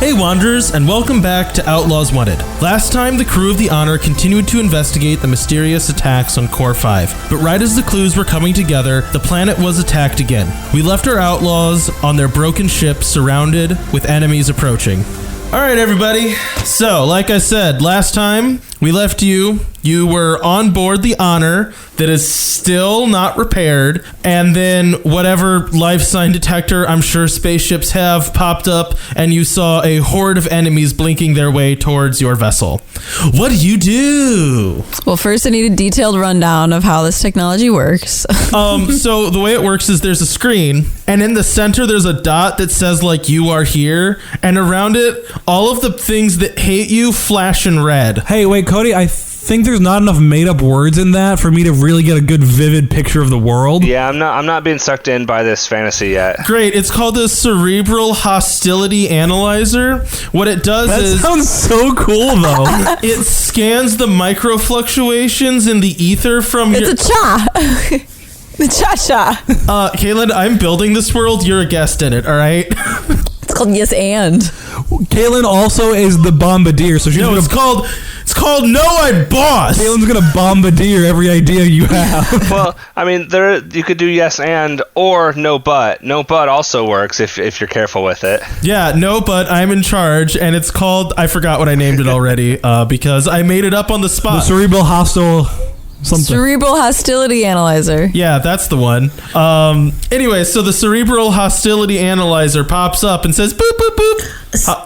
Hey Wanderers, and welcome back to Outlaws Wanted. Last time, the crew of the Honor continued to investigate the mysterious attacks on Core 5, but right as the clues were coming together, the planet was attacked again. We left our outlaws on their broken ship, surrounded with enemies approaching. Alright everybody, so like I said, last time we left you were on board the Honor that is still not repaired, and then whatever life sign detector I'm sure spaceships have popped up, and you saw a horde of enemies blinking their way towards your vessel. What do you do? Well, first I need a detailed rundown of how this technology works. So the way it works is there's a screen, and in the center there's a dot that says like you are here, and around it all of the things that hate you flash in red. Hey, wait, Cody, I think there's not enough made-up words in that for me to really get a good, vivid picture of the world. Yeah, I'm not being sucked in by this fantasy yet. Great, it's called the Cerebral Hostility Analyzer. What it does is... That sounds so cool, though. It scans the micro fluctuations in the ether from It's a cha! The cha-cha. Caitlin, I'm building this world. You're a guest in it, all right? It's called Yes And. Caitlin also is the bombardier, so she's No, it's called No, I'm Boss. Caitlin's gonna bombardier every idea you have. Well, I mean, you could do yes and or no but. No but also works if you're careful with it. Yeah, no, but I'm in charge, and it's called... I forgot what I named it already because I made it up on the spot. The cerebral hostile... something. Cerebral Hostility Analyzer. Yeah, that's the one. Anyway, so the Cerebral Hostility Analyzer pops up and says, boop, boop, boop.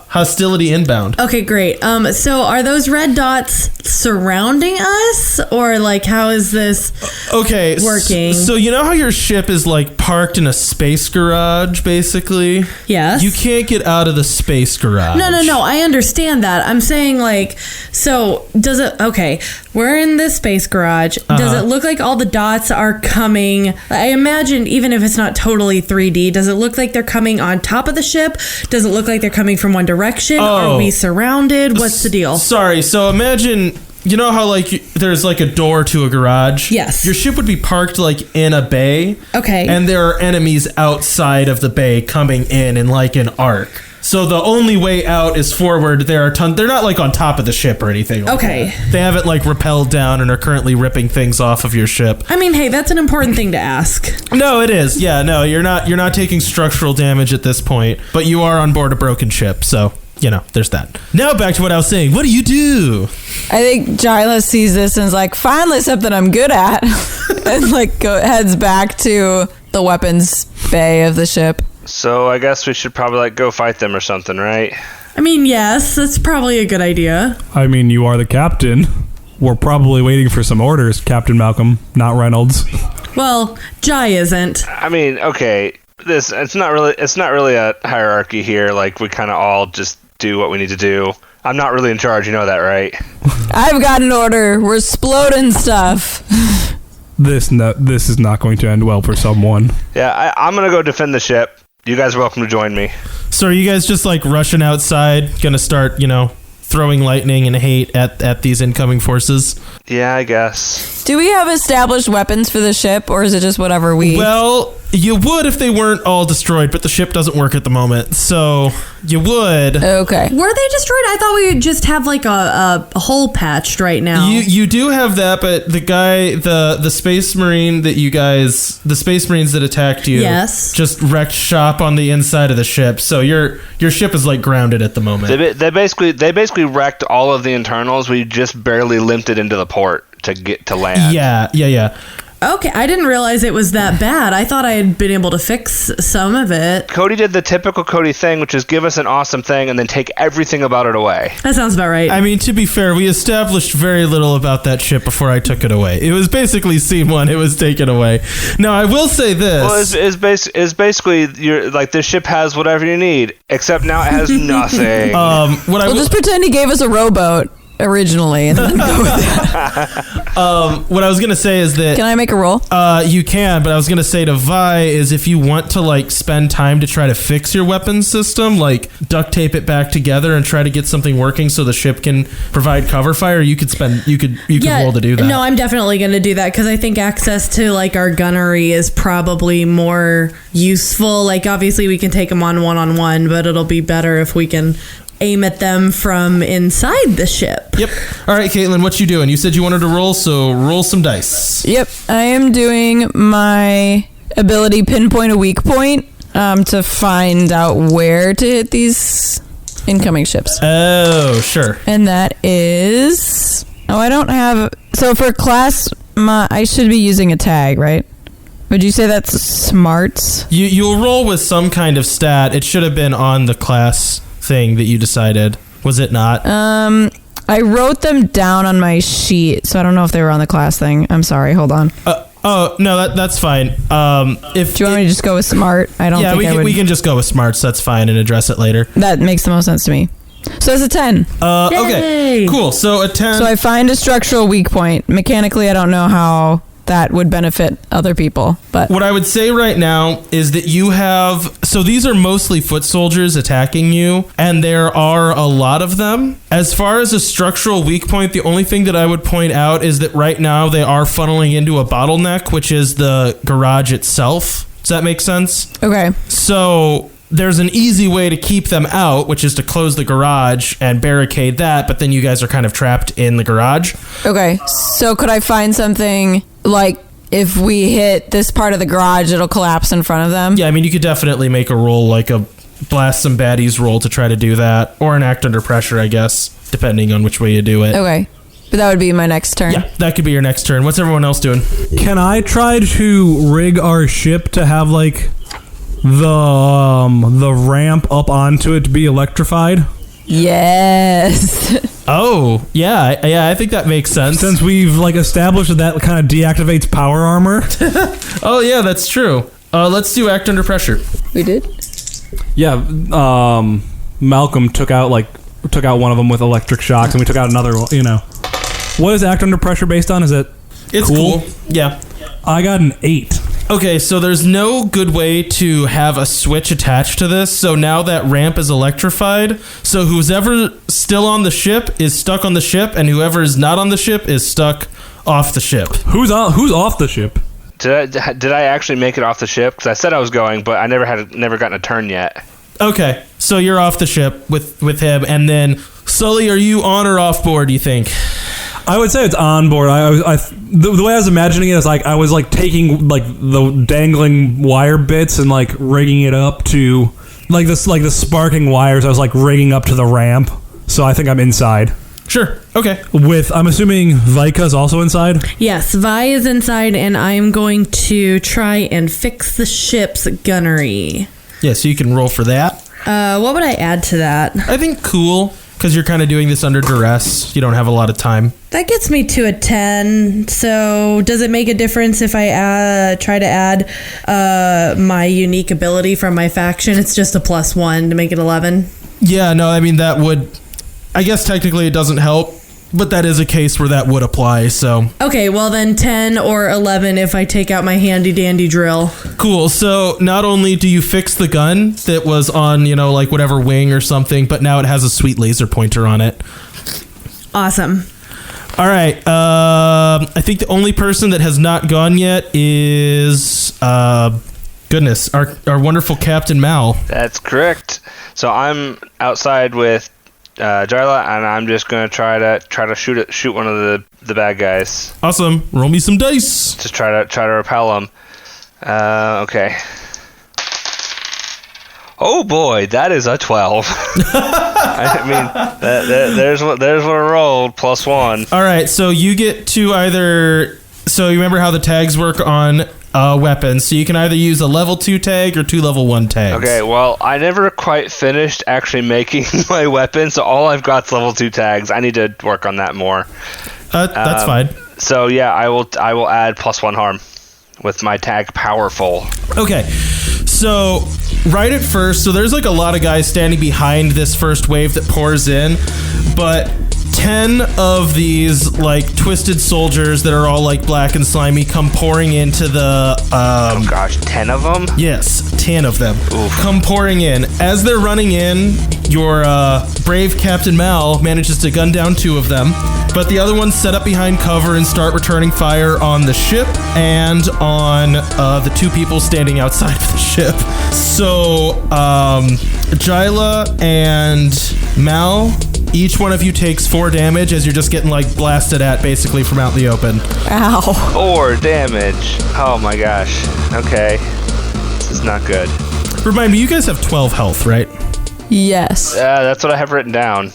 Hostility inbound. Okay, great. So are those red dots surrounding us, or like how is this working? So you know how your ship is like parked in a space garage, basically? Yes. You can't get out of the space garage. No. I understand that. I'm saying like, so does it, okay, we're in this space garage. Does it look like all the dots are coming? I imagine even if it's not totally 3D, does it look like they're coming on top of the ship? Does it look like they're coming from one direction? Are we surrounded? What's the deal? Sorry, so imagine, you know how like there's like a door to a garage? Yes. Your ship would be parked like in a bay. Okay. And there are enemies outside of the bay coming in like an arc. So the only way out is forward. They're not like on top of the ship or anything like Okay. that. They haven't like rappelled down and are currently ripping things off of your ship. I mean, hey, that's an important thing to ask. No, it is. Yeah, no, you're not taking structural damage at this point, but you are on board a broken ship, so you know, there's that. Now back to what I was saying. What do you do? I think Jyla sees this and is like, finally something I'm good at. And like heads back to the weapons bay of the ship. So I guess we should probably like go fight them or something, right? I mean, yes, that's probably a good idea. I mean, you are the captain. We're probably waiting for some orders, Captain Malcolm, not Reynolds. Well, Jai isn't. I mean, okay, it's not really a hierarchy here. Like we kind of all just do what we need to do. I'm not really in charge, you know that, right? I've got an order. We're exploding stuff. This is not going to end well for someone. Yeah, I'm gonna go defend the ship. You guys are welcome to join me. So are you guys just like rushing outside, gonna start, you know, throwing lightning and hate at these incoming forces? Yeah, I guess. Do we have established weapons for the ship, or is it just whatever we... Well, you would if they weren't all destroyed, but the ship doesn't work at the moment, so you would. Okay. Were they destroyed? I thought we would just have like a hole patched right now. You do have that, but the guy, the space marine that the space marines that attacked you, yes, just wrecked shop on the inside of the ship, so your ship is like grounded at the moment. They basically wrecked all of the internals. We just barely limped it into the port to get to land. Yeah. Okay, I didn't realize it was that bad. I thought I had been able to fix some of it. Cody did the typical Cody thing, which is give us an awesome thing and then take everything about it away. That sounds about right. I mean, to be fair, we established very little about that ship before I took it away. It was basically scene 1. It was taken away. Now, I will say this. Well, it's basically, you're like, this ship has whatever you need, except now it has nothing. We'll just pretend he gave us a rowboat originally and then go with that. What I was going to say is that... Can I make a roll? You can, but I was going to say to Vi is if you want to, like, spend time to try to fix your weapons system, like, duct tape it back together and try to get something working so the ship can provide cover fire, you could roll to do that. No, I'm definitely going to do that because I think access to, like, our gunnery is probably more useful. Like, obviously we can take them on one-on-one, but it'll be better if we can aim at them from inside the ship. Yep. All right, Caitlin, what you doing? You said you wanted to roll, so roll some dice. Yep. I am doing my ability pinpoint a weak point to find out where to hit these incoming ships. Oh, sure. And that is... Oh, I don't have... So for class, I should be using a tag, right? Would you say that's smarts? You'll roll with some kind of stat. It should have been on the class thing that you decided. Was it not? I wrote them down on my sheet, so I don't know if they were on the class thing. I'm sorry. Hold on. Oh no, that's fine. If do you want me to just go with smart? I don't. Yeah, we can just go with smarts. That's fine, and address it later. That makes the most sense to me. So it's a 10. Okay, cool. So a 10. So I find a structural weak point. Mechanically, I don't know how that would benefit other people, but what I would say right now is that you have, so these are mostly foot soldiers attacking you, and there are a lot of them. As far as a structural weak point, the only thing that I would point out is that right now they are funneling into a bottleneck, which is the garage itself. Does that make sense? Okay. So there's an easy way to keep them out, which is to close the garage and barricade that, but then you guys are kind of trapped in the garage. Okay. So could I find something like if we hit this part of the garage, it'll collapse in front of them? Yeah, I mean, you could definitely make a roll, like a blast some baddies roll to try to do that, or an act under pressure, I guess, depending on which way you do it. Okay. But that would be my next turn. Yeah, that could be your next turn. What's everyone else doing? Can I try to rig our ship to have, like, the ramp up onto it to be electrified? Yes. Oh, yeah, I think that makes sense. Since we've, like, established that kind of deactivates power armor. Oh, yeah, that's true. Let's do act under pressure. We did? Yeah, Malcolm took out one of them with electric shocks, and we took out another, you know. What is act under pressure based on? Is it It's cool. Yeah. I got an 8. Okay, so there's no good way to have a switch attached to this, so now that ramp is electrified, so who's ever still on the ship is stuck on the ship, and whoever is not on the ship is stuck off the ship. Who's off the ship? Did I actually make it off the ship? Because I said I was going, but I never gotten a turn yet. Okay, so you're off the ship with him, and then Sully, are you on or off board, do you think? I would say it's on board. The way I was imagining it is like I was like taking like the dangling wire bits and like rigging it up to like the sparking wires. I was like rigging up to the ramp. So I think I'm inside. Sure. Okay. I'm assuming Vika's also inside? Yes, Vi is inside, and I'm going to try and fix the ship's gunnery. Yeah, so you can roll for that. What would I add to that? I think cool, because you're kind of doing this under duress. You don't have a lot of time. That gets me to a 10. So does it make a difference if I try to add my unique ability from my faction? It's just a +1 to make it 11. Yeah, no, I mean, that would... I guess technically it doesn't help, but that is a case where that would apply, so... Okay, well then 10 or 11 if I take out my handy-dandy drill. Cool, so not only do you fix the gun that was on, like whatever wing or something, but now it has a sweet laser pointer on it. Awesome. All right, I think the only person that has not gone yet is... goodness, our wonderful Captain Mal. That's correct. So I'm outside with Jarla, and I'm just gonna try to shoot one of the bad guys. Awesome. Roll me some dice. Just try to repel them. Okay. Oh boy, that is a 12. I mean, there's what I rolled +1. All right, so you get to either So you remember how the tags work on weapons. So you can either use a level 2 tag or 2 level 1 tags. Okay, well, I never quite finished actually making my weapon, so all I've got is level 2 tags. I need to work on that more. That's fine. So yeah, I will add +1 harm with my tag powerful. Okay, so right at first, so there's like a lot of guys standing behind this first wave that pours in, but 10 of these like twisted soldiers that are all like black and slimy come pouring into the oh gosh, 10 of them? Yes, 10 of them. Oof. Come pouring in. As they're running in, your brave Captain Mal manages to gun down 2 of them, but the other ones set up behind cover and start returning fire on the ship and on the 2 people standing outside of the ship. So Jyla and Mal, each one of you takes 4 damage as you're just getting like blasted at basically from out in the open. Ow. 4 damage. Oh my gosh. Okay. This is not good. Remind me, you guys have 12 health, right? Yes. That's what I have written down.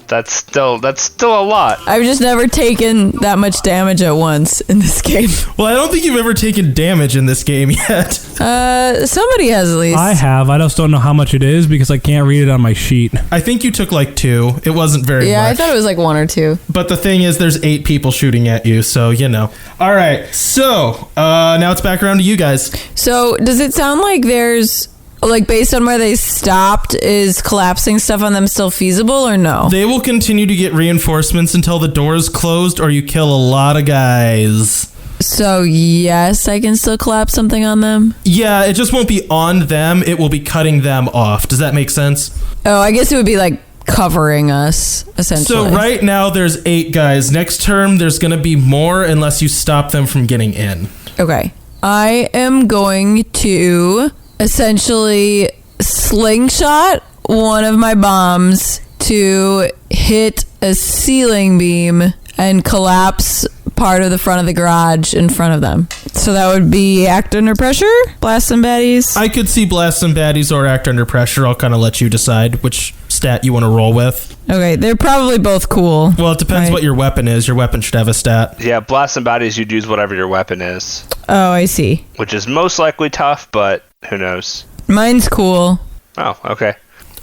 That's still a lot. I've just never taken that much damage at once in this game. Well, I don't think you've ever taken damage in this game yet. Somebody has at least. I have. I just don't know how much it is because I can't read it on my sheet. I think you took like 2. It wasn't very Yeah, much. I thought it was like 1 or 2. But the thing is, there's 8 people shooting at you, so you know. All right, so now it's back around to you guys. So does it sound like there's, like, based on where they stopped, is collapsing stuff on them still feasible or no? They will continue to get reinforcements until the door is closed or you kill a lot of guys. So yes, I can still collapse something on them? Yeah, it just won't be on them. It will be cutting them off. Does that make sense? Oh, I guess it would be like covering us, essentially. So right now there's 8 guys. Next term, there's going to be more unless you stop them from getting in. Okay. I am going to essentially slingshot one of my bombs to hit a ceiling beam and collapse part of the front of the garage in front of them. So that would be act under pressure, blast some baddies. I could see blast some baddies or act under pressure. I'll kind of let you decide which stat you want to roll with. Okay, they're probably both cool. Well, it depends Right. what your weapon is. Your weapon should have a stat. Yeah, blast and baddies, you'd use whatever your weapon is, Oh, I see. which is most likely tough, but who knows? Mine's cool. Oh, okay.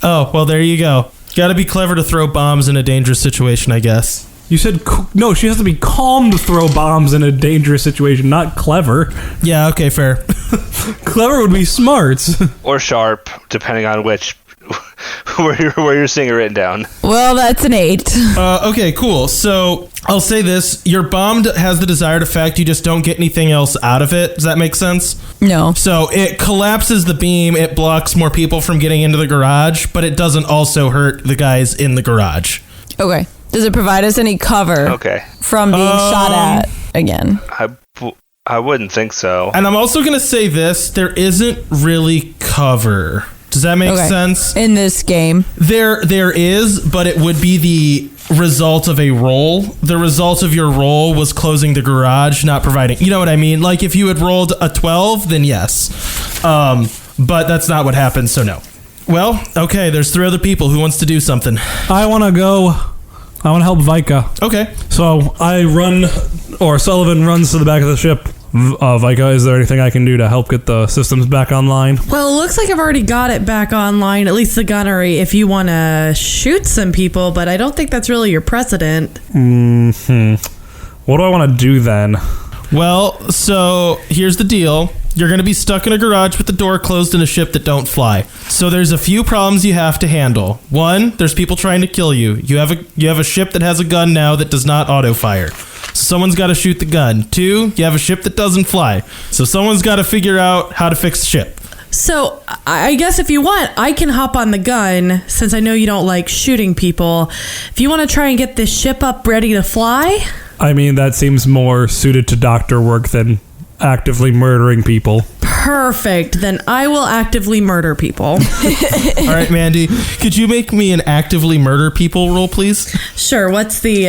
Oh, well, there you go. Got to be clever to throw bombs in a dangerous situation, I guess. You said no. She has to be calm to throw bombs in a dangerous situation, not clever. Yeah, okay, fair. Clever would be smart. Or sharp, depending on which where you're seeing it written down. Well, that's an 8. Okay, cool. So I'll say this. Your bomb has the desired effect. You just don't get anything else out of it. Does that make sense? No. So it collapses the beam. It blocks more people from getting into the garage, but it doesn't also hurt the guys in the garage. Okay. Does it provide us any cover Okay. from being shot at again? I wouldn't think so. And I'm also going to say this. There isn't really cover. Does that make sense? In this game. There is, but it would be the result of a roll. The result of your roll was closing the garage, not providing. You know what I mean? Like if you had rolled a 12, then yes. But that's not what happened, so no. Well, okay, there's 3 other people. Who wants to do something? I want to go. I want to help Vika. Okay. So I run, or Sullivan runs to the back of the ship. Vika, is there anything I can do to help get the systems back online? Well, it looks like I've already got it back online, at least the gunnery, if you want to shoot some people, but I don't think that's really your precedent. What do I want to do then? Well, so here's the deal. You're going to be stuck in a garage with the door closed in a ship that don't fly. So there's a few problems you have to handle. 1, there's people trying to kill you. You have a ship that has a gun now that does not auto fire. So someone's got to shoot the gun. 2, you have a ship that doesn't fly. So someone's got to figure out how to fix the ship. So I guess if you want, I can hop on the gun, since I know you don't like shooting people. If you want to try and get this ship up ready to fly. I mean, that seems more suited to doctor work than actively murdering people. Perfect. Then I will actively murder people. All right, Mandy, could you make me an actively murder people roll, please? Sure. What's the...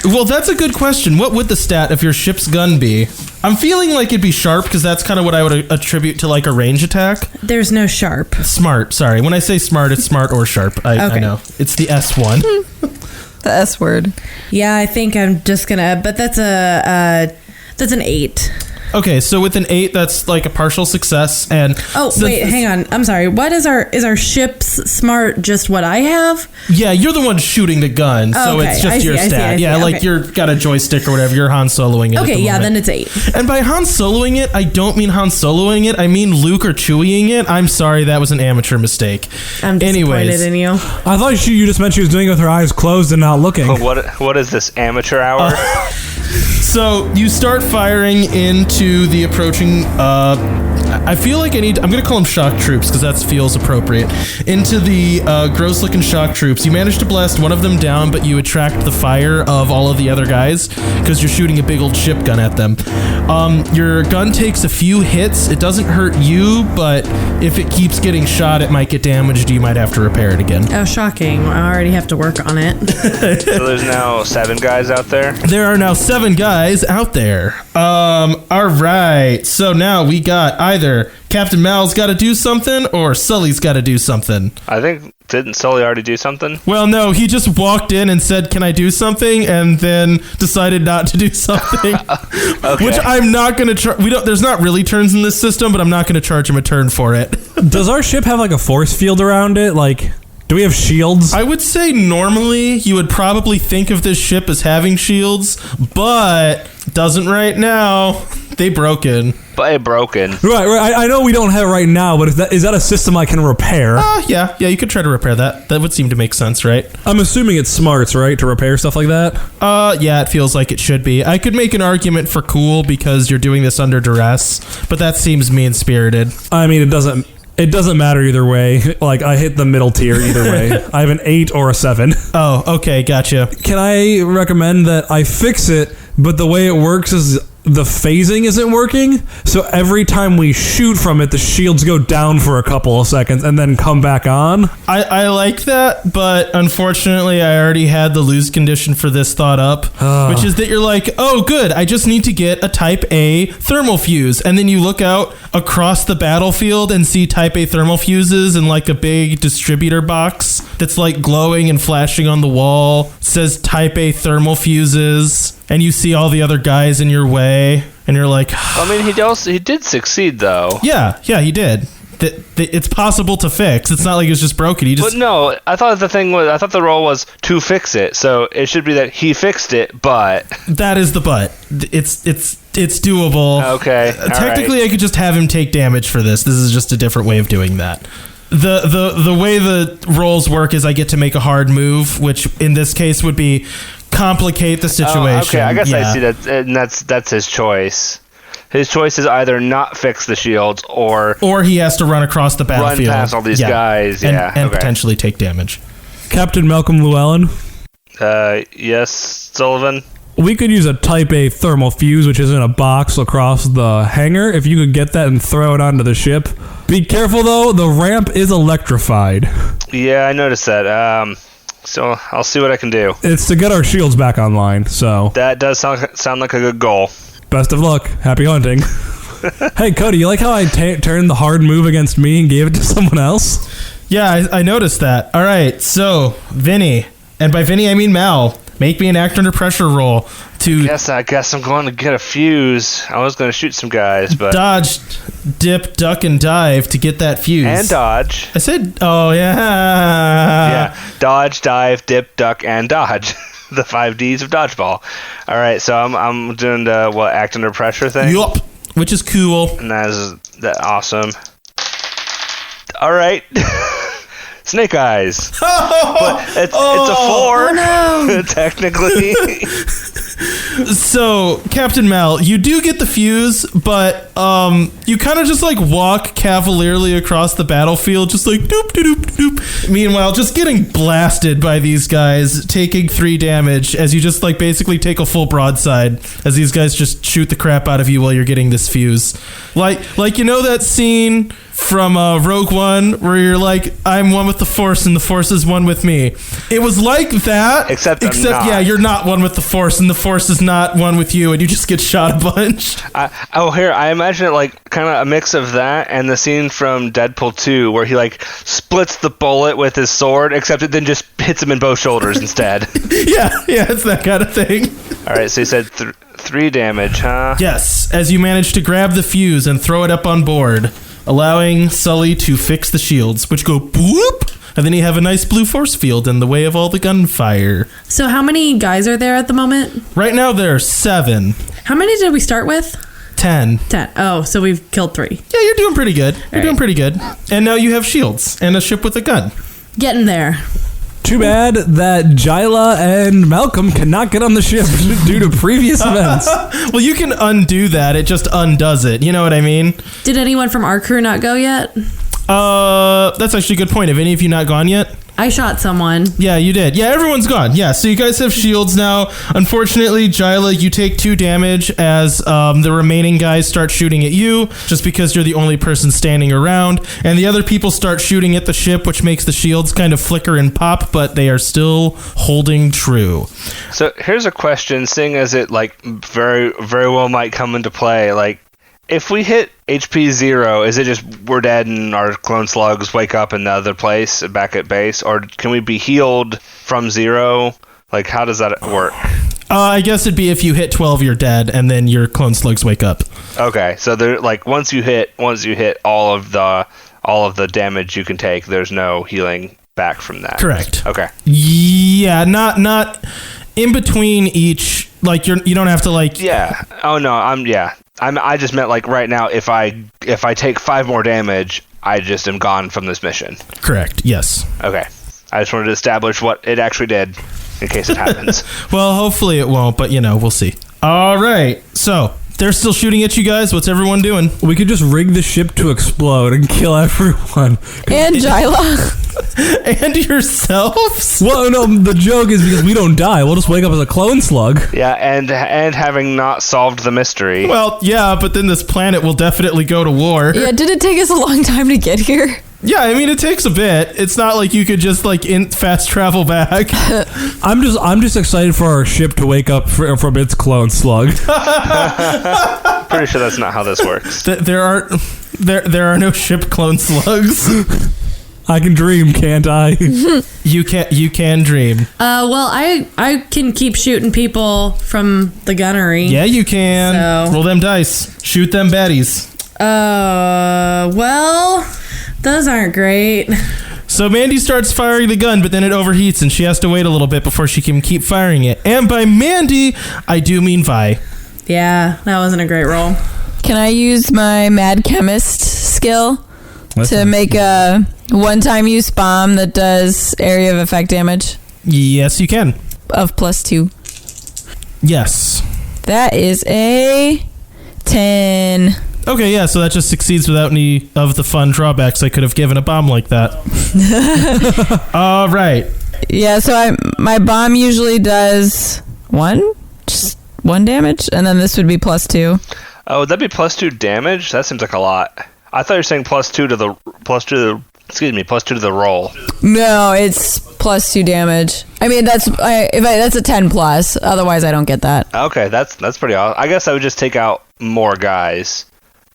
Well, that's a good question. What would the stat of your ship's gun be? I'm feeling like it'd be sharp because that's kind of what I would attribute to like a range attack. There's no sharp. Smart. Sorry. When I say smart, it's smart or sharp. I know. It's the S1. The S word. Yeah, I think I'm just gonna... But that's That's an 8. Okay, so with an 8, that's like a partial success. And wait, hang on. I'm sorry. What is our ship's smart? Just what I have? Yeah, you're the one shooting the gun, so Okay, it's just your stat. Yeah, okay. like you're got a joystick or whatever. You're Han Soloing it. Okay, at the yeah, moment. then it's 8. And by Han Soloing it, I don't mean Han Soloing it. I mean Luke or Chewieing it. I'm sorry, that was an amateur mistake. I'm disappointed in you. I thought you just meant she was doing it with her eyes closed and not looking. What is this amateur hour? So you start firing into the approaching. I feel like I'm going to call them shock troops because that feels appropriate. Into the gross-looking shock troops. You manage to blast one of them down, but you attract the fire of all of the other guys because you're shooting a big old ship gun at them. Your gun takes a few hits. It doesn't hurt you, but if it keeps getting shot, it might get damaged. You might have to repair it again. Oh, shocking. I already have to work on it. So there's now 7 guys out there? There are now 7 guys out there. All right. So now we got either Captain Mal's got to do something or Sully's got to do something. I think, didn't Sully already do something? Well, no, he just walked in and said, "Can I do something?" and then decided not to do something. Okay. Which I'm not going to there's not really turns in this system, but I'm not going to charge him a turn for it. Does our ship have like a force field around it? Like, do we have shields? I would say normally you would probably think of this ship as having shields, but doesn't right now. They broken. Right. I know we don't have it right now, but is that a system I can repair? Yeah, you could try to repair that. That would seem to make sense, right? I'm assuming it's smarts, right, to repair stuff like that? Yeah, it feels like it should be. I could make an argument for cool because you're doing this under duress, but that seems mean-spirited. I mean, it doesn't matter either way. Like, I hit the middle tier either way. I have an 8 or a 7. Oh, okay, gotcha. Can I recommend that I fix it, but the way it works is the phasing isn't working, so every time we shoot from it, the shields go down for a couple of seconds and then come back on. I like that, but unfortunately I already had the lose condition for this thought up, which is that you're like, oh good, I just need to get a Type A thermal fuse, and then you look out across the battlefield and see Type A thermal fuses in like a big distributor box that's like glowing and flashing on the wall. It says Type A thermal fuses, and you see all the other guys in your way, and you're like, I mean, he did succeed though. Yeah, he did. It's possible to fix. It's not like it's just broken. But no, I thought the role was to fix it, so it should be that he fixed it, but that is the but. It's doable. Okay. Technically, right. I could just have him take damage for this. This is just a different way of doing that. The way the rolls work is I get to make a hard move, which in this case would be complicate the situation. Oh, okay, I guess I see that, and that's his choice. His choice is either not fix the shields or he has to run across the battlefield, run past all these guys, and potentially take damage. Captain Malcolm Llewellyn. Yes, Sullivan. We could use a Type A thermal fuse, which is in a box across the hangar. If you could get that and throw it onto the ship. Be careful though, the ramp is electrified. Yeah, I noticed that. So I'll see what I can do. It's to get our shields back online, so that does sound like a good goal. Best of luck. Happy hunting. Hey, Cody, you like how I turned the hard move against me and gave it to someone else? Yeah, I noticed that. All right, so Vinny, and by Vinny I mean Mal, make me an act under pressure roll to... I guess I'm going to get a fuse. I was going to shoot some guys, but... Dodge, dip, duck, and dive to get that fuse. And dodge. I said, oh, yeah. Yeah, dodge, dive, dip, duck, and dodge. The 5 Ds of dodgeball. All right, so I'm doing the act under pressure thing. Yup, which is cool. And that awesome. All right, snake eyes. But it's a 4. Oh, no. Technically. So, Captain Mal, you do get the fuse, but you kind of just like walk cavalierly across the battlefield, just like doop doop doop doop. Meanwhile, just getting blasted by these guys, taking 3 damage as you just like basically take a full broadside as these guys just shoot the crap out of you while you're getting this fuse. Like you know that scene from Rogue One where you're like, I'm one with the Force and the Force is one with me. It was like that, except not. You're not one with the Force and the Force is not one with you, and you just get shot a bunch. I imagine it like kind of a mix of that and the scene from Deadpool 2 where he like splits the bullet with his sword, except it then just hits him in both shoulders instead. Yeah, it's that kind of thing. All right, so you said 3 damage, huh? Yes, as you manage to grab the fuse and throw it up on board, allowing Sully to fix the shields, which go boop, and then you have a nice blue force field in the way of all the gunfire. So how many guys are there at the moment? Right now there are 7. How many did we start with? 10. 10. Oh, so we've killed 3. Yeah, you're doing pretty good. You're doing pretty good. And now you have shields and a ship with a gun. Getting there. Too bad that Jyla and Malcolm cannot get on the ship due to previous events. Well, you can undo that. It just undoes it. You know what I mean? Did anyone from our crew not go yet? That's actually a good point. Have any of you not gone yet? I shot someone. Yeah, you did. Yeah, everyone's gone. Yeah, so you guys have shields now. Unfortunately, Jyla, you take 2 damage as the remaining guys start shooting at you, just because you're the only person standing around. And the other people start shooting at the ship, which makes the shields kind of flicker and pop, but they are still holding true. So here's a question, seeing as it like very, very well might come into play. Like, if we hit HP 0, is it just we're dead and our clone slugs wake up in the other place back at base? Or can we be healed from 0? Like, how does that work? I guess it'd be if you hit 12, you're dead, and then your clone slugs wake up. Okay, so there, like, once you hit all of the damage you can take, there's no healing back from that. Correct. Okay. Yeah, not in between each. Like you don't have to like. Yeah. Oh no. I just meant like right now. If I take 5 more damage, I just am gone from this mission. Correct. Yes. Okay. I just wanted to establish what it actually did, in case it happens. Well, hopefully it won't, but we'll see. All right. So they're still shooting at you guys. What's everyone doing? We could just rig the ship to explode and kill everyone. And Jyla. And yourselves? Well, no, the joke is because we don't die. We'll just wake up as a clone slug. Yeah, and having not solved the mystery. Well, yeah, but then this planet will definitely go to war. Yeah, did it take us a long time to get here? Yeah, I mean, it takes a bit. It's not like you could just like fast travel back. I'm just excited for our ship to wake up from its clone slug. Pretty sure that's not how this works. There are no ship clone slugs. I can dream, can't I? You can dream. Well, I can keep shooting people from the gunnery. Yeah, you can. So. Roll them dice. Shoot them baddies. Well, those aren't great. So Mandy starts firing the gun, but then it overheats and she has to wait a little bit before she can keep firing it. And by Mandy, I do mean Vi. Yeah, that wasn't a great roll. Can I use my Mad Chemist skill to make a one-time use bomb that does area of effect damage Yes, you can. of +2? Yes. That is a 10. Okay, yeah, so that just succeeds without any of the fun drawbacks I could have given a bomb like that. All right. Yeah, so my bomb usually does just 1 damage, and then this would be +2. Oh, would that be +2 damage? That seems like a lot. I thought you were saying +2 to the roll. No, it's +2 damage. I mean, that's a 10 plus. Otherwise, I don't get that. Okay, that's pretty awesome. I guess I would just take out more guys,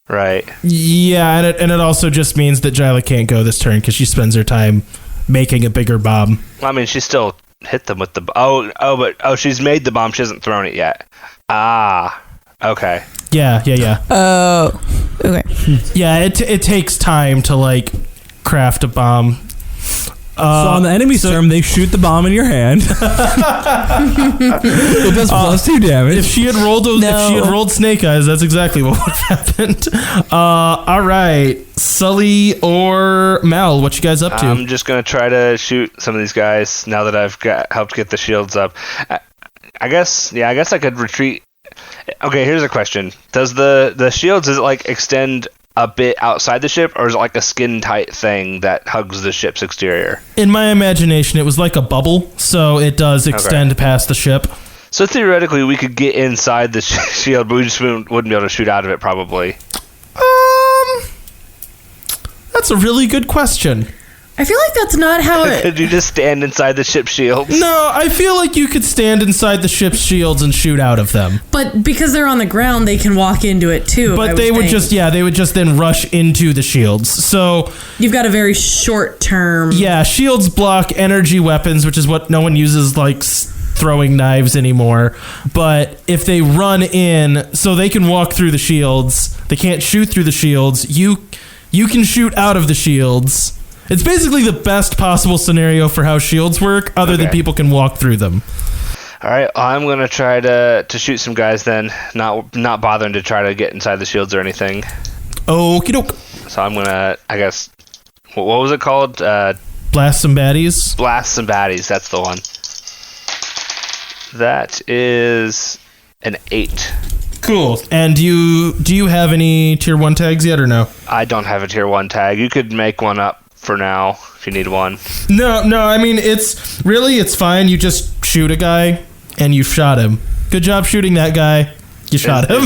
right? Yeah, and it also just means that Jyla can't go this turn because she spends her time making a bigger bomb. I mean, she still hit them with the... but she's made the bomb. She hasn't thrown it yet. Ah, okay. Yeah. Oh, okay. Yeah, it takes time to, like, craft a bomb. So on the enemy's turn, they shoot the bomb in your hand. It does +2 damage. If she had rolled Snake Eyes, that's exactly what would have happened. All right, Sully or Mal, what you guys up to? I'm just gonna try to shoot some of these guys now that I've helped get the shields up. I guess I could retreat. Okay, here's a question: does the shields, does it like extend a bit outside the ship, or is it like a skin tight thing that hugs the ship's exterior? In my imagination, it was like a bubble, so it does extend past the ship. So theoretically, we could get inside the shield, but we just wouldn't be able to shoot out of it, probably. That's a really good question. I feel like that's not how it... Could you just stand inside the ship's shields? No, I feel like you could stand inside the ship's shields and shoot out of them. But because they're on the ground, they can walk into it too. But they would just then rush into the shields. So you've got a very short term. Yeah, shields block energy weapons, which is what no one uses like throwing knives anymore. But if they run in, so they can walk through the shields, they can't shoot through the shields. You can shoot out of the shields. It's basically the best possible scenario for how shields work, other than people can walk through them. All right, I'm going to try to shoot some guys then, not bothering to try to get inside the shields or anything. Okie doke. So I'm going to, I guess, what was it called? Blast some baddies. Blast some baddies, that's the one. That is an 8. Cool. And do you have any tier 1 tags yet or no? I don't have a tier 1 tag. You could make one up for now if you need one. No, I mean, it's fine. You just shoot a guy and you shot him. Good job shooting that guy. You shot him.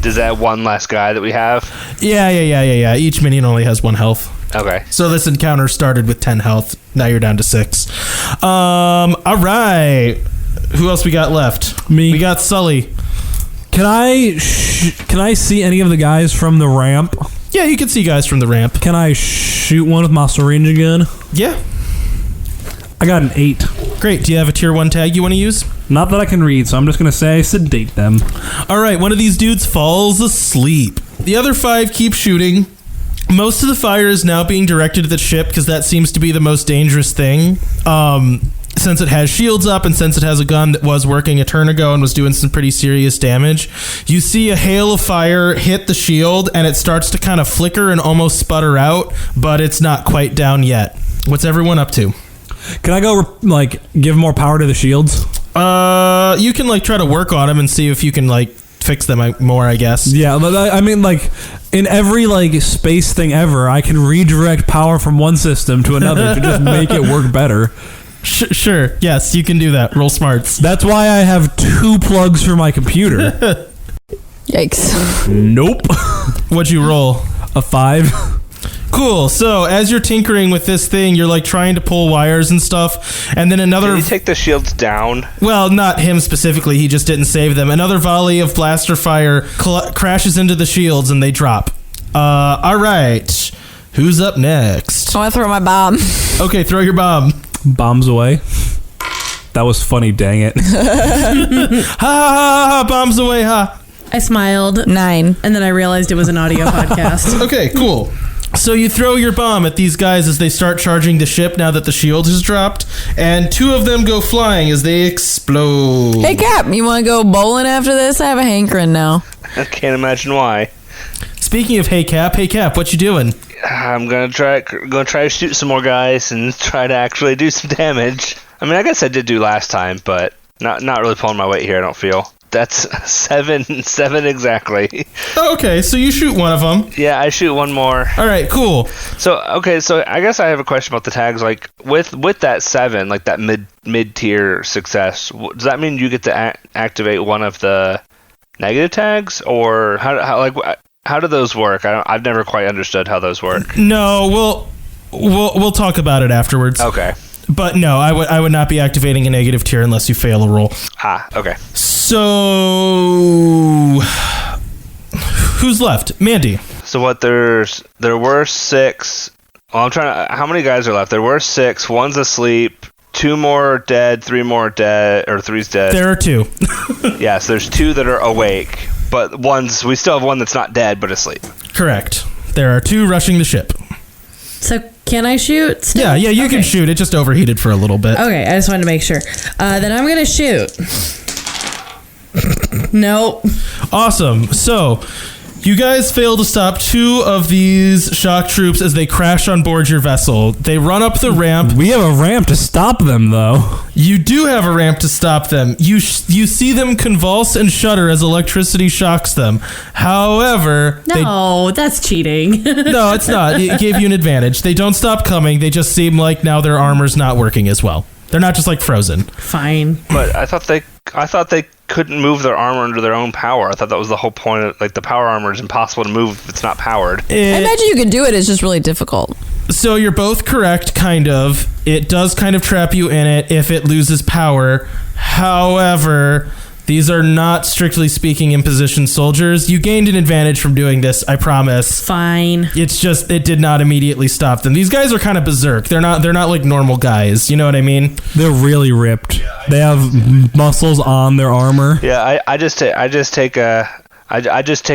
Does that one last guy that we have? Yeah. Each minion only has 1 health. Okay. So this encounter started with 10 health. Now you're down to 6. All right. Who else we got left? Me. We got Sully. Can I see any of the guys from the ramp? Yeah, you can see guys from the ramp. Can I shoot one with my syringe again? Yeah. I got an 8. Great. Do you have a tier 1 tag you want to use? Not that I can read, so I'm just going to say sedate them. All right, one of these dudes falls asleep. The other 5 keep shooting. Most of the fire is now being directed at the ship because that seems to be the most dangerous thing. Since it has shields up and since it has a gun that was working a turn ago and was doing some pretty serious damage, you see a hail of fire hit the shield and it starts to kind of flicker and almost sputter out, but it's not quite down yet. What's everyone up to? Can I go, give more power to the shields? You can, try to work on them and see if you can, fix them more, I guess. Yeah, but I mean, in every, space thing ever, I can redirect power from one system to another to just make it work better. Sure. Yes, you can do that. Roll smarts. That's why I have 2 plugs for my computer. Yikes. Nope. What'd you roll? A 5. Cool. So as you're tinkering with this thing, you're trying to pull wires and stuff, and then another. Did you take the shields down? Well, not him specifically. He just didn't save them. Another volley of blaster fire crashes into the shields, and they drop. All right. Who's up next? I want to throw my bomb. Okay, throw your bomb. Bombs away. That was funny, dang it. Ha ha ha! Bombs away, ha! I smiled. 9. And then I realized it was an audio podcast. Okay, cool. So you throw your bomb at these guys as they start charging the ship now that the shield has dropped, and 2 of them go flying as they explode. Hey, Cap, you want to go bowling after this? I have a hankering now. I can't imagine why. Speaking of Hey Cap, what you doing? I'm gonna try to shoot some more guys and try to actually do some damage. I mean, I guess I did do last time, but not really pulling my weight here, I don't feel. That's 7 exactly. Oh, okay, so you shoot one of them. Yeah, I shoot one more. All right, cool. So I guess I have a question about the tags. With that 7, that mid-tier success, does that mean you get to activate one of the negative tags, or how do those work? I've never quite understood how those work. No, we'll talk about it afterwards. Okay. But no, I would not be activating a negative tier unless you fail a roll. Okay. So who's left? Mandy. So what? There were 6. Well, how many guys are left? There were 6. 1's asleep. 2 more dead. 3 more dead. Or 3's dead. There are 2. Yes, there's 2 that are awake. But we still have 1 that's not dead but asleep. Correct. There are 2 rushing the ship. So can I shoot still? Yeah, you can shoot. It just overheated for a little bit. Okay, I just wanted to make sure. Then I'm going to shoot. Nope. Awesome. So you guys fail to stop 2 of these shock troops as they crash on board your vessel. They run up the ramp. We have a ramp to stop them, though. You do have a ramp to stop them. You see them convulse and shudder as electricity shocks them. However... No, that's cheating. No, it's not. It gave you an advantage. They don't stop coming. They just seem like now their armor's not working as well. They're not just frozen. Fine. But I thought they couldn't move their armor under their own power. I thought that was the whole point of the power armor is impossible to move if it's not powered. I imagine you could do it. It's just really difficult. So you're both correct, kind of. It does kind of trap you in it if it loses power. However, These are not, strictly speaking, imposition soldiers. You gained an advantage from doing this, I promise. Fine. It's just, it did not immediately stop them. These guys are kind of berserk. They're not like normal guys. You know what I mean? They're really ripped. They have muscles on their armor. Yeah, I just take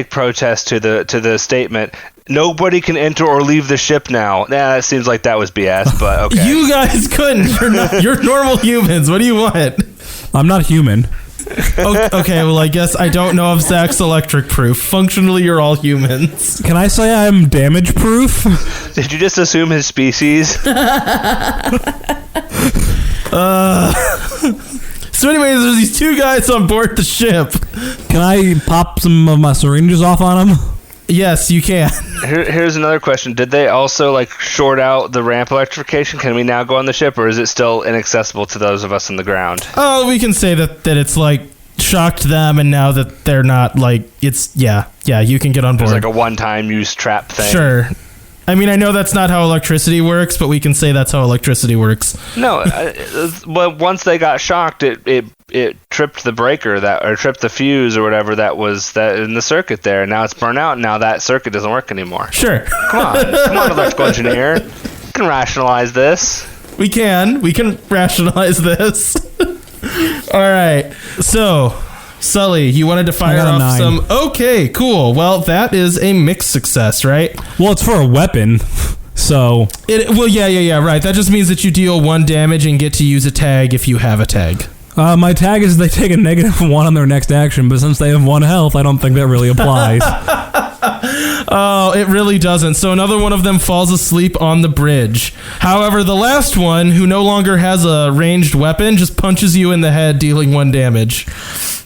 protest to the statement. Nobody can enter or leave the ship now. Nah, that seems like that was BS, but okay. You guys couldn't. You're normal humans. What do you want? I'm not human. Okay, well, I guess I don't know if Zach's electric proof. Functionally, you're all humans. Can I say I'm damage proof? Did you just assume his species? So anyways, there's these two guys on board the ship. Can I pop some of my syringes off on them? Yes, you can. Here's another question. Did they also like short out the ramp electrification? Can we now go on the ship, or is it still inaccessible to those of us on the ground? Oh, we can say that it's like shocked them, and now that they're not like it's you can get on board. It's like a one-time use trap thing. Sure. I mean, I know that's not how electricity works, but we can say that's how electricity works. No, but once they got shocked, it tripped the breaker or tripped the fuse or whatever that was that in the circuit there. And now it's burnt out, and now that circuit doesn't work anymore. Sure. Come on, electrical engineer. You can rationalize this. We can rationalize this. All right. So, Sully, you wanted to fire off 9. some... Okay, cool. Well, that is a mixed success, right? Well, it's for a weapon, so... Yeah, right. That just means that you deal 1 damage and get to use a tag if you have a tag. My tag is they take a -1 on their next action, but since they have 1 health, I don't think that really applies. Oh, it really doesn't. So another one of them falls asleep on the bridge. However, the last one, who no longer has a ranged weapon, just punches you in the head, dealing 1 damage.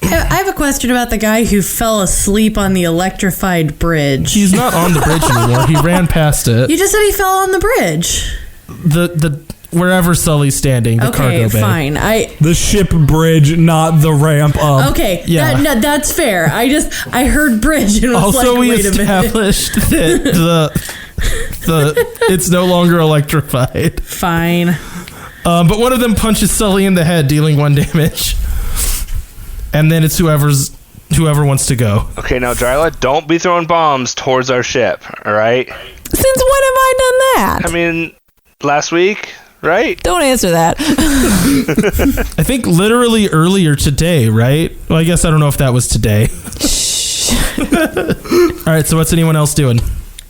I have a question about the guy who fell asleep on the electrified bridge. He's not on the bridge anymore. He ran past it. You just said he fell on the bridge. The wherever Sully's standing, the cargo bay. Fine. The ship bridge, not the ramp up. Okay, Yeah. that's fair. I heard bridge and was Also, like, we wait a minute. established that it's no longer electrified. Fine. But one of them punches Sully in the head, dealing 1 damage. And then it's whoever wants to go. Okay, now, Dryla, don't be throwing bombs towards our ship, all right? Since when have I done that? I mean, last week, right? Don't answer that. I think literally earlier today, right? Well, I guess I don't know if that was today. All right, so what's anyone else doing?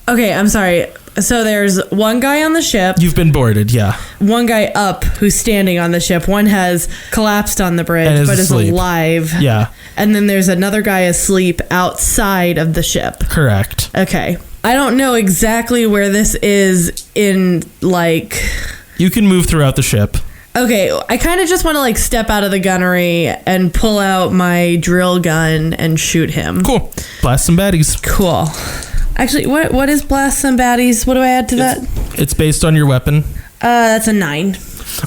Okay, I'm sorry. So there's 1 guy on the ship. You've been boarded, yeah. 1 guy up who's standing on the ship. 1 has collapsed on the bridge And is but asleep. is alive. Yeah, And then there's another guy asleep outside of the ship. correct. Okay. I don't know exactly where this is in, like... You can move throughout the ship. Okay, I kind of just want to, like, step out of the gunnery and pull out my drill gun and shoot him. Cool. Blast some baddies. Cool. Actually, what is blast some baddies? What do I add to that? It's based on your weapon. That's a 9.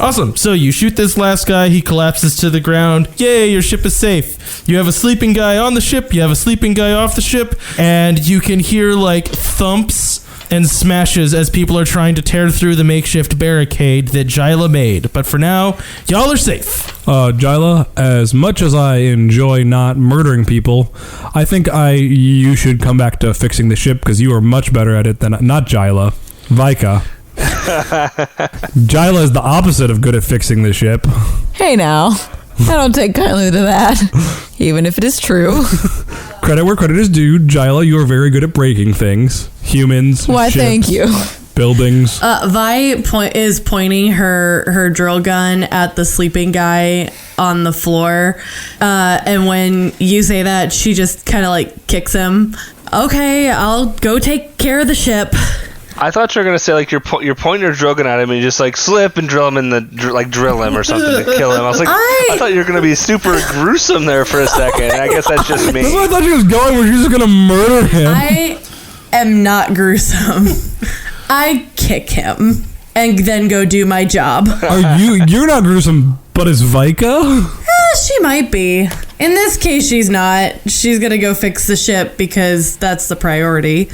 Awesome. So you shoot this last guy, he collapses to the ground. Yay, your ship is safe. You have a sleeping guy on the ship, you have a sleeping guy off the ship, and you can hear like thumps and smashes as people are trying to tear through the makeshift barricade that Jyla made. But for now, y'all are safe. Jyla, as much as I enjoy not murdering people, I think you should come back to fixing the ship because you are much better at it than not Jyla, Vika. Jyla is the opposite of good at fixing the ship. Hey now, I don't take kindly to that, even if it is true. Credit where credit is due. Jyla, you are very good at breaking things. Humans, Why, ships, thank you. buildings. Vi is pointing her drill gun at the sleeping guy on the floor. And when you say that, she just kind of like kicks him. Okay, I'll go take care of the ship. I thought you were gonna say like you're pointing your drill gun at him and you just like slip and drill him in the drill him or something to kill him. I was like, I thought you were gonna be super gruesome there for a second. I guess that's just me. That's where I thought she was going, where she was gonna murder him. I am not gruesome. I kick him and then go do my job. You're not gruesome, but is Vika? She might be. In this case, she's not. She's gonna go fix the ship because that's the priority.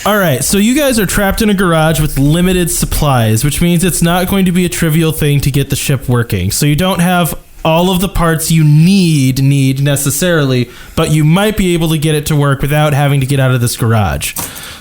All right, so you guys are trapped in a garage with limited supplies, which means it's not going to be a trivial thing to get the ship working. So you don't have all of the parts you need necessarily, but you might be able to get it to work without having to get out of this garage.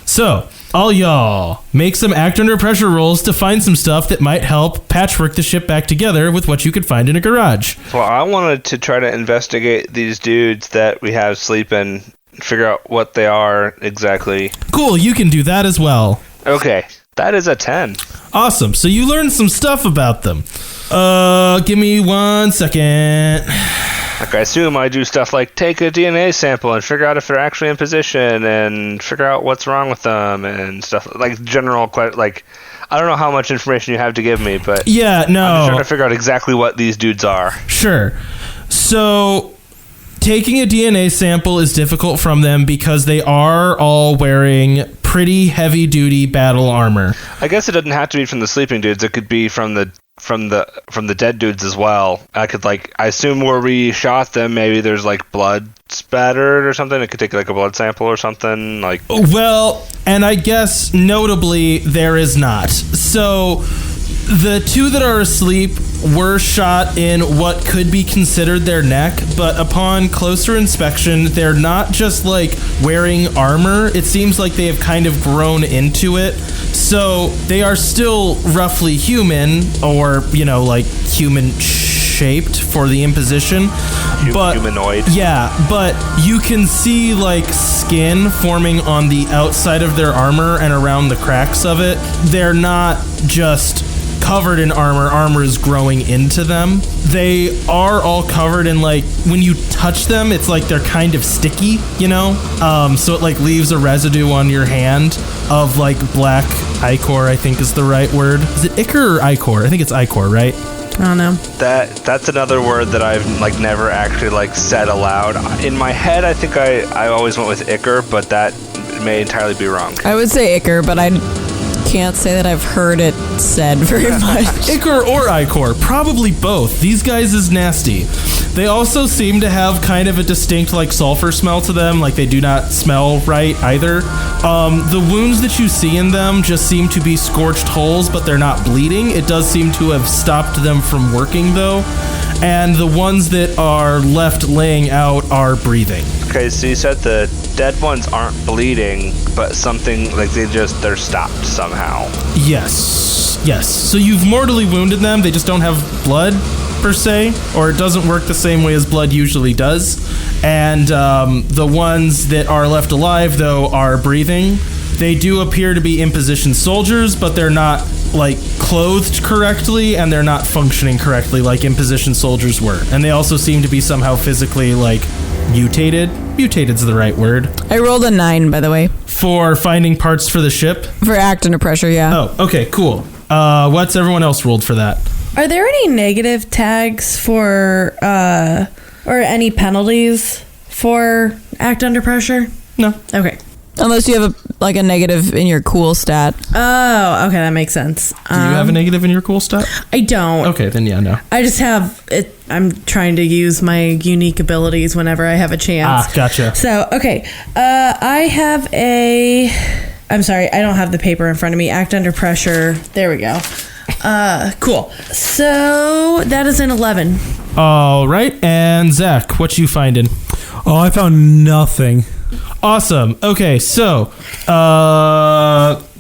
So, all y'all, make some act under pressure rolls to find some stuff that might help patchwork the ship back together with what you could find in a garage. Well, I wanted to try to investigate these dudes that we have sleeping, figure out what they are exactly. Cool, you can do that as well. Okay, that is a 10. Awesome, so you learned some stuff about them. Give me 1 second. Like, I assume I do stuff like take a DNA sample and figure out if they're actually in position and figure out what's wrong with them and stuff like general, like, I don't know how much information you have to give me, but yeah, no. I'm just trying to figure out exactly what these dudes are. Sure. So, taking a DNA sample is difficult from them because they are all wearing pretty heavy-duty battle armor. I guess it doesn't have to be from the sleeping dudes. It could be from the dead dudes as well. I assume where we shot them, maybe there's like blood spattered or something. It could take like a blood sample or something. Like, well, and I guess notably there is not. So the two that are asleep were shot in what could be considered their neck, but upon closer inspection, they're not just like wearing armor. It seems like they have kind of grown into it. So they are still roughly human, or, like human shaped for the imposition. But humanoid. Yeah, but you can see like skin forming on the outside of their armor and around the cracks of it. They're not just covered in armor is growing into them. They are all covered in, like, when you touch them, it's like they're kind of sticky, so it like leaves a residue on your hand of like black ichor, I think is the right word. Is it ichor or ichor? I think it's ichor, right? I don't know. That's another word that I've like never actually like said aloud. In my head, I think I always went with ichor, but that may entirely be wrong. I would say ichor, but I can't say that I've heard it said very much. Ichor or ichor, probably both. These guys is nasty. They also seem to have kind of a distinct like sulfur smell to them, like they do not smell right either. The wounds that you see in them just seem to be scorched holes, but they're not bleeding. It does seem to have stopped them from working though. And the ones that are left laying out are breathing. Okay, so you said the dead ones aren't bleeding, but something like they're stopped somehow. Yes. So you've mortally wounded them. They just don't have blood per se, or it doesn't work the same way as blood usually does. And the ones that are left alive though are breathing. They do appear to be imposition soldiers, but they're not like clothed correctly and they're not functioning correctly like imposition soldiers were. And they also seem to be somehow physically like mutated. Mutated's the right word. I rolled a 9, by the way. For finding parts for the ship? For act under pressure, yeah. Oh, okay, cool. What's everyone else rolled for that? Are there any negative tags for, or any penalties for act under pressure? No. Okay. Unless you have a negative in your cool stat. Oh, okay, that makes sense. Do you have a negative in your cool stat? I don't. Okay, then yeah, no. I just have it. I'm trying to use my unique abilities whenever I have a chance. Ah, gotcha. So, okay. I have I'm sorry, I don't have the paper in front of me. Act under pressure. There we go. Cool. So, that is an 11. All right, and Zach, what you finding? Oh, I found nothing. Awesome. Okay, so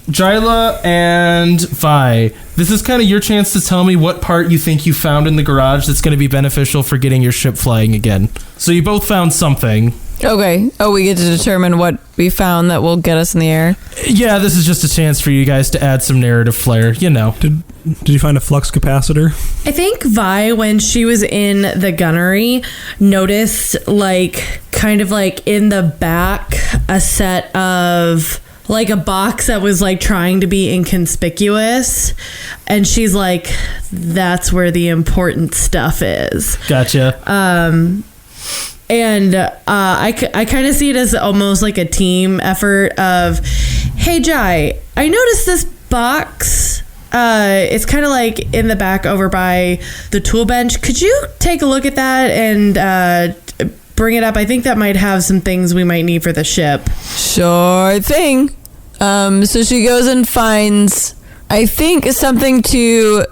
Jyla and Vi, this is kind of your chance to tell me what part you think you found in the garage that's going to be beneficial for getting your ship flying again. So you both found something. Okay. Oh, we get to determine what we found that will get us in the air. Yeah, this is just a chance for you guys to add some narrative flair, Did you find a flux capacitor? I think Vi, when she was in the gunnery, noticed kind of in the back a set of a box that was trying to be inconspicuous, and she's like, that's where the important stuff is. Gotcha. And I kind of see it as almost like a team effort of, hey, Jai, I noticed this box. It's kind of in the back over by the tool bench. Could you take a look at that and bring it up? I think that might have some things we might need for the ship. Sure thing. So she goes and finds, I think, something to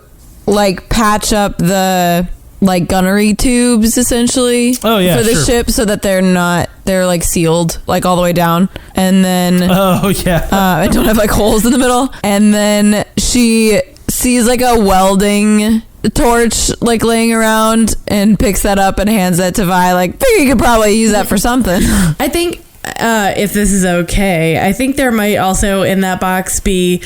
patch up the like gunnery tubes essentially. Oh, yeah, for the sure. ship, so that they're like sealed like all the way down, and then Oh, yeah. I don't have like holes in the middle. And then she sees like a welding torch like laying around and picks that up and hands that to Vi. Like, figure you could probably use that for something. I think if this is okay, I think there might also in that box be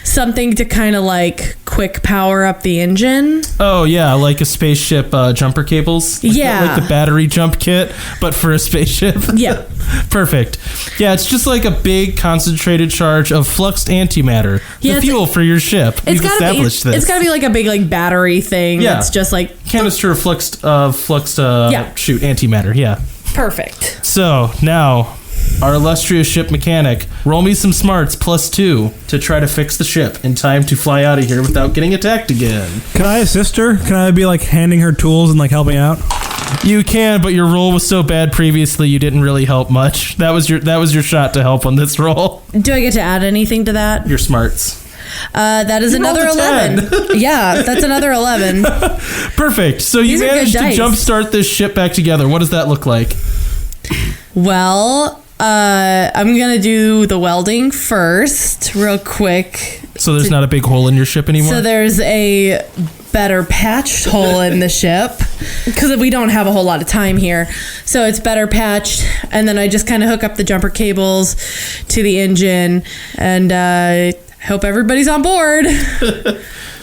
something to kind of like quick power up the engine. Oh, yeah, like a spaceship jumper cables. Like the battery jump kit, but for a spaceship. Yeah. Perfect. Yeah, it's just like a big concentrated charge of fluxed antimatter. Yeah, the fuel for your ship. We've established this. It's got to be like a big like battery thing that's just like... Canister of fluxed antimatter, yeah. Perfect. So, now, our illustrious ship mechanic, roll me some smarts +2 to try to fix the ship in time to fly out of here without getting attacked again. Can I assist her? Can I be like handing her tools and like helping out? You can, but your roll was so bad previously you didn't really help much. That was your shot to help on this roll. Do I get to add anything to that? Your smarts. That is another 11. Yeah, that's another 11. Perfect. So These you are managed good to dice. jumpstart this ship back together. What does that look like? Well, I'm going to do the welding first, real quick. So there's not a big hole in your ship anymore? So there's a better patched hole in the ship because we don't have a whole lot of time here. So it's better patched. And then I just kind of hook up the jumper cables to the engine and hope everybody's on board.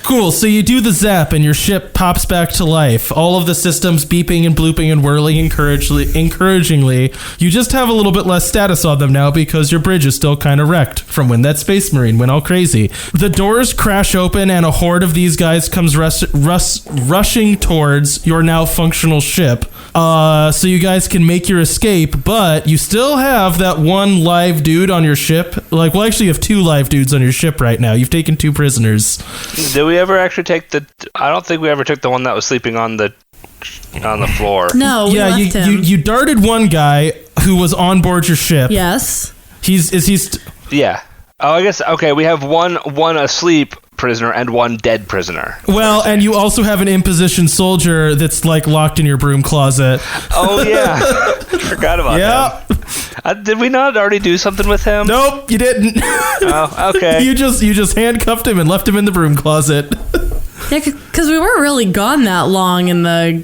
Cool. So you do the zap and your ship pops back to life. All of the systems beeping and blooping and whirling encouragingly. You just have a little bit less status on them now because your bridge is still kind of wrecked from when that space marine went all crazy. The doors crash open and a horde of these guys comes rushing towards your now functional ship. So you guys can make your escape, but you still have that one live dude on your ship. Like, well, actually you have 2 live dudes on your ship right now. You've taken 2 prisoners. Did we ever actually take the... I don't think we ever took the one that was sleeping on the floor. No, we left him. You darted one guy who was on board your ship. Yes. Yeah. Oh, I guess, okay, we have one asleep prisoner and 1 dead prisoner. Well, and you also have an imposition soldier that's like locked in your broom closet. Oh, yeah. Forgot about that. Did we not already do something with him? Nope, you didn't. Oh, okay. You just handcuffed him and left him in the broom closet. Yeah, because we weren't really gone that long in the,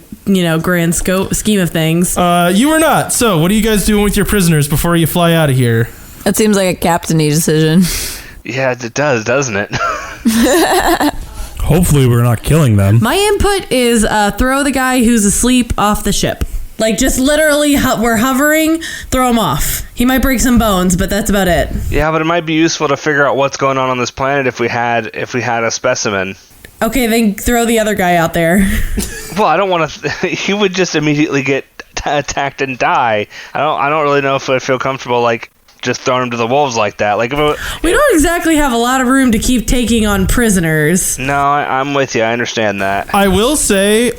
grand scheme of things. You were not. So, what are you guys doing with your prisoners before you fly out of here? That seems like a captain-y decision. Yeah, it does, doesn't it? Hopefully we're not killing them. My input is throw the guy who's asleep off the ship. Like, just literally, we're hovering, throw him off. He might break some bones, but that's about it. Yeah, but it might be useful to figure out what's going on this planet if we had a specimen. Okay, then throw the other guy out there. Well, I don't want to... he would just immediately get attacked and die. I don't really know if I'd feel comfortable, like, just throwing him to the wolves like that. Like, we don't exactly have a lot of room to keep taking on prisoners. No, I'm with you. I understand that. I will say,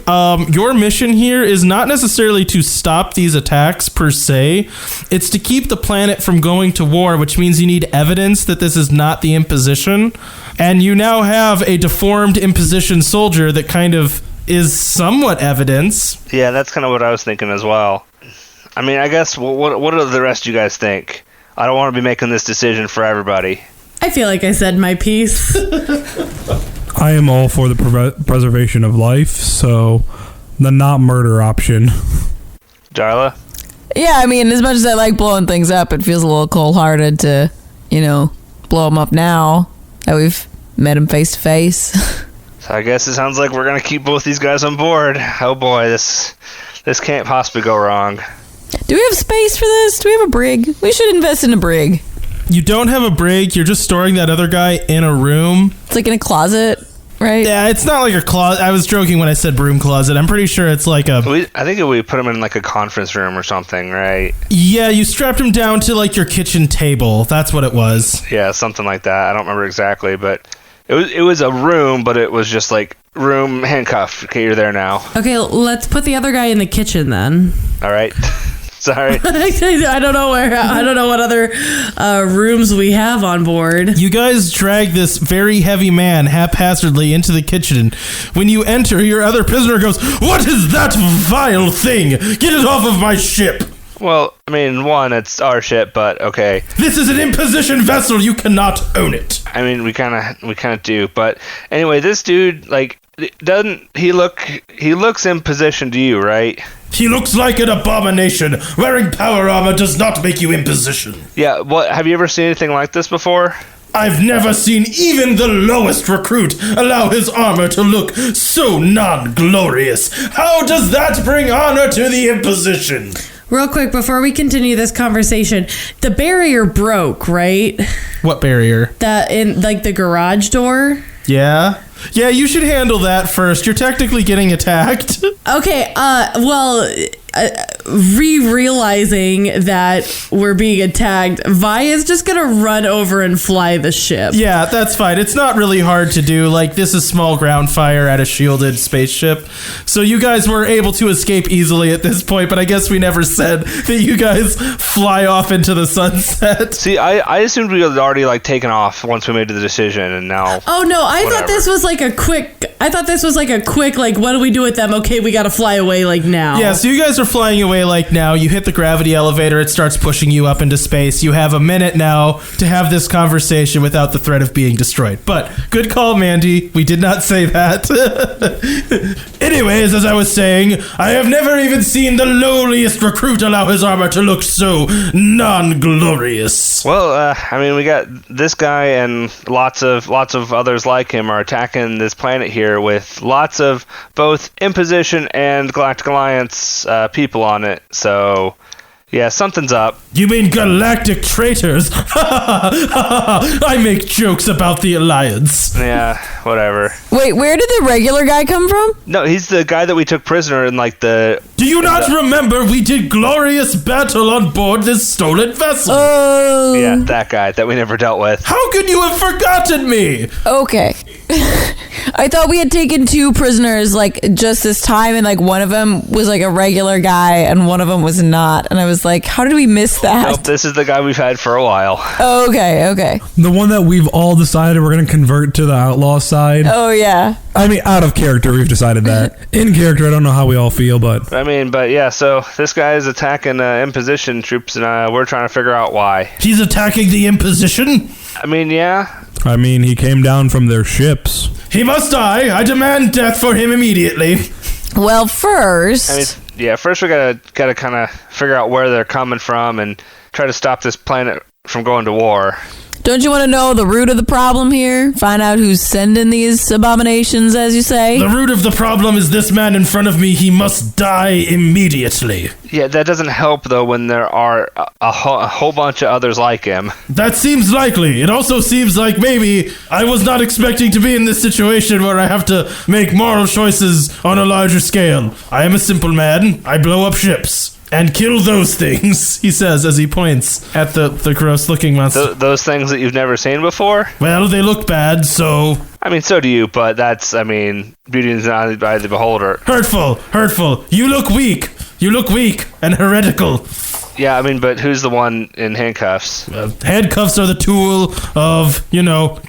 your mission here is not necessarily to stop these attacks per se. It's to keep the planet from going to war, which means you need evidence that this is not the imposition. And you now have a deformed imposition soldier that kind of is somewhat evidence. Yeah, that's kind of what I was thinking as well. I mean, I guess, what do the rest of you guys think? I don't want to be making this decision for everybody. I feel like I said my piece. I am all for the preservation of life, so the not murder option. Darla? Yeah, I mean, as much as I like blowing things up, it feels a little cold-hearted to, blow them up now that we've met him face to face. So I guess it sounds like we're going to keep both these guys on board. Oh boy, this can't possibly go wrong. Do we have space for this? Do we have a brig? We should invest in a brig. You don't have a brig. You're just storing that other guy in a room. It's like in a closet, right? Yeah, it's not like a closet. I was joking when I said broom closet. I'm pretty sure it's like a... I think we put him in like a conference room or something, right? Yeah, you strapped him down to like your kitchen table. That's what it was. Yeah, something like that. I don't remember exactly, but it was a room, but it was just like room handcuffed. Okay, you're there now. Okay, let's put the other guy in the kitchen then. All right. Sorry. I don't know what other rooms we have on board. You guys drag this very heavy man haphazardly into the kitchen. When you enter, your other prisoner goes, "What is that vile thing? Get it off of my ship!" Well, I mean, one, it's our ship, but okay. This is an imposition vessel. You cannot own it. I mean, we kind of do, but anyway, this dude, like, doesn't he looks in position to you, right? He looks like an abomination. Wearing power armor does not make you in position. Yeah, what, have you ever seen anything like this before? I've never seen even the lowest recruit allow his armor to look so non-glorious. How does that bring honor to the imposition? Real quick, before we continue this conversation, the barrier broke, right? What barrier? That in, like, the garage door? Yeah? Yeah, you should handle that first. You're technically getting attacked. Okay, realizing that we're being attacked, Vi is just gonna run over and fly the ship. Yeah, that's fine. It's not really hard to do. Like, this is small ground fire at a shielded spaceship. So you guys were able to escape easily at this point, but I guess we never said that you guys fly off into the sunset. See, I assumed we had already, like, taken off once we made the decision, and now... Oh, no, I whatever. thought this was like a quick, like, what do we do with them? Okay, we gotta fly away, like, now. Yeah, so you guys are flying away like now. You hit the gravity elevator. It starts pushing you up into space. You have a minute now to have this conversation without the threat of being destroyed. But good call, Mandy. We did not say that. Anyways, as I was saying, I have never even seen the lowliest recruit allow his armor to look so non-glorious. Well, I mean, we got this guy and lots of others like him are attacking this planet here with lots of both imposition and Galactic Alliance people on it. So, yeah, something's up. You mean galactic traitors? I make jokes about the Alliance. Yeah, whatever. Wait, where did the regular guy come from? No, he's the guy that we took prisoner in, like, the... Do you not remember we did glorious battle on board this stolen vessel? Oh. Yeah, that guy that we never dealt with. How could you have forgotten me? Okay. I thought we had taken 2 prisoners, like, just this time, and, like, one of them was, like, a regular guy, and one of them was not. And I was like, how did we miss that? Nope, this is the guy we've had for a while. Oh, okay. The one that we've all decided we're going to convert to the outlaw side. Oh, yeah. I mean, out of character, we've decided that. In character, I don't know how we all feel, but... I mean, but yeah, so this guy is attacking imposition troops, and we're trying to figure out why. He's attacking the imposition? I mean, yeah. I mean, he came down from their ships. He must die. I demand death for him immediately. Well, first... I mean, yeah, first we gotta kind of figure out where they're coming from and try to stop this planet from going to war. Don't you want to know the root of the problem here? Find out who's sending these abominations, as you say? The root of the problem is this man in front of me. He must die immediately. Yeah, that doesn't help, though, when there are a whole bunch of others like him. That seems likely. It also seems like maybe I was not expecting to be in this situation where I have to make moral choices on a larger scale. I am a simple man. I blow up ships. And kill those things, he says as he points at the gross-looking monster. Those things that you've never seen before? Well, they look bad, so... I mean, so do you, but that's, I mean, beauty is not by the beholder. Hurtful. You look weak and heretical. Yeah, I mean, but who's the one in handcuffs? Handcuffs are the tool of,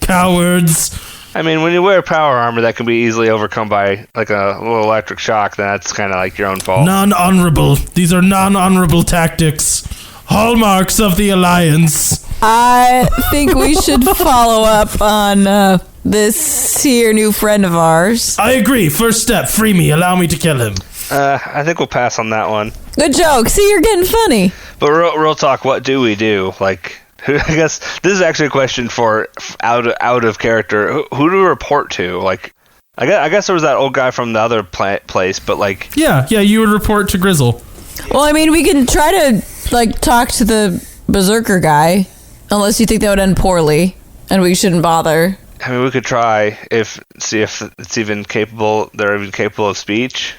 cowards. I mean, when you wear power armor that can be easily overcome by, like, a little electric shock, then that's kind of like your own fault. Non-honorable. These are non-honorable tactics. Hallmarks of the Alliance. I think we should follow up on this here new friend of ours. I agree. First step, free me. Allow me to kill him. I think we'll pass on that one. Good joke. See, you're getting funny. But real talk, what do we do? Like... I guess this is actually a question for out of character. Who do we report to? Like, I guess there was that old guy from the other place, but like... Yeah, you would report to Grizzle. Well, I mean, we can try to, like, talk to the berserker guy, unless you think that would end poorly, and we shouldn't bother. I mean, we could try, see if it's even capable, they're even capable of speech.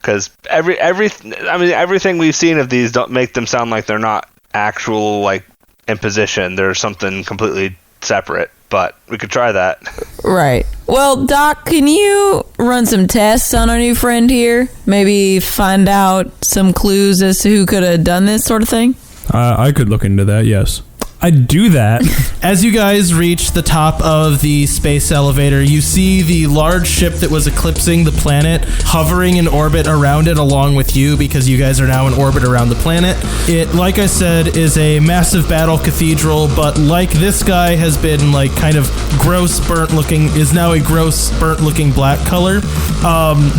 Because everything we've seen of these don't make them sound like they're not actual, like, imposition. There's something completely separate. but we could try that. Right. Well, Doc, can you run some tests on our new friend here? Maybe find out some clues as to who could have done this sort of thing? I could look into that, yes. I'd do that. As you guys reach the top of the space elevator, you see the large ship that was eclipsing the planet hovering in orbit around it along with you, because you guys are now in orbit around the planet. It, like I said, is a massive battle cathedral, but like this guy has been like kind of gross burnt looking, is now a gross burnt looking black color.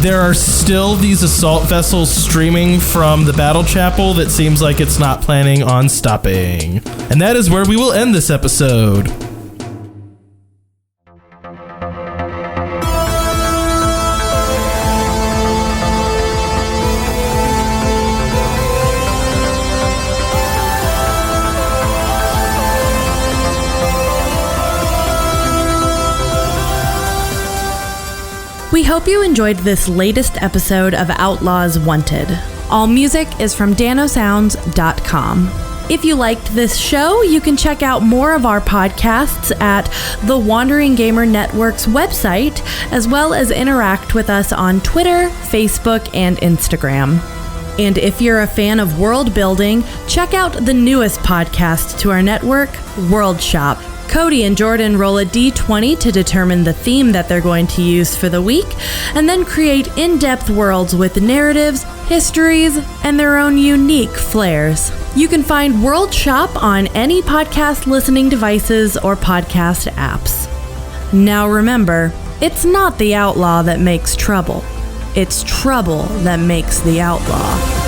There are still these assault vessels streaming from the battle chapel that seems like it's not planning on stopping. And that is where we will end this episode. We hope you enjoyed this latest episode of Outlaws Wanted. All music is from danosounds.com. If you liked this show, you can check out more of our podcasts at the Wandering Gamer Network's website, as well as interact with us on Twitter, Facebook, and Instagram. And if you're a fan of world building, check out the newest podcast to our network, World Shop. Cody and Jordan roll a d20 to determine the theme that they're going to use for the week, and then create in-depth worlds with narratives, histories, and their own unique flares. You can find World Shop on any podcast listening devices or podcast apps. Now remember, it's not the outlaw that makes trouble. It's trouble that makes the outlaw.